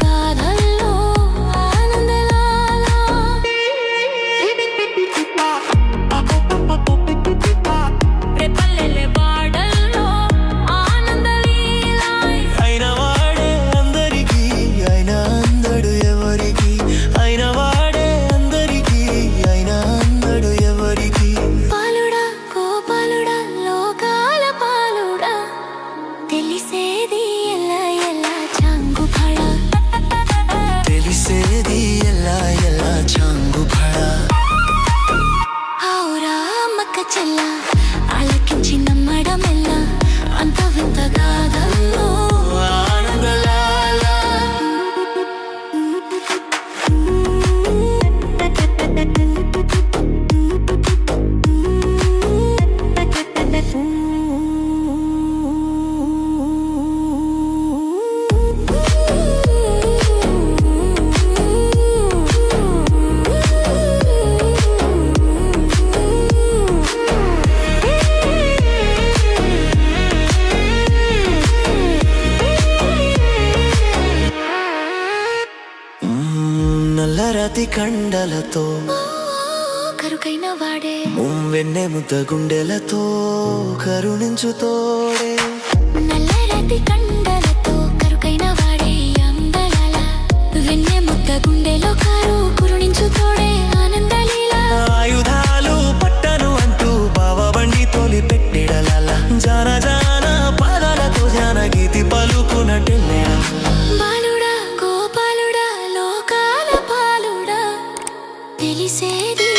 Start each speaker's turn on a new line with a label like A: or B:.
A: గాథల్లో ఆనందలాల రేపల్లె బాడల్లో ఆనందలీల
B: అయిన వాడే అందరికీ అయిన అందడు ఎవరికి అయిన వాడే అందరికీ అయిన అందడు ఎవరికి
A: పాలుడా గోపాలుడా లోకాల పాలుడా తెలిసేది ఎలా ఎలా చాంగు ఫళ
B: తెలిసేది ఎలా ఎలా చాంగు ఫళ
A: ఔరా మక్క చెల్ల ఆలకించి నమ్మడమెల్ల అంత వింత గాథల్లో
B: ఆనందలాల నల్లరాతి కండలతో
A: కరుకైన వాడే
B: వెన్నె ముద్ద గుండెలతో కరుణించు తోడే
A: నల్లరాతి కండలతో కరుకైన వాడే అందలాల వెన్నె ముద్ద గుండెలో కారు కురుణించు తోడే ఆనందలీల
B: ఆయుధాలు పట్టను అంటూ బావబండి తోలి పెట్టిడలాల జాన జాన పాదాలతో జాన గీతి పలుకునటెల్లెడ
A: బాలుడా గోపాలుడా లోకాల పాలుడా తెలిసేది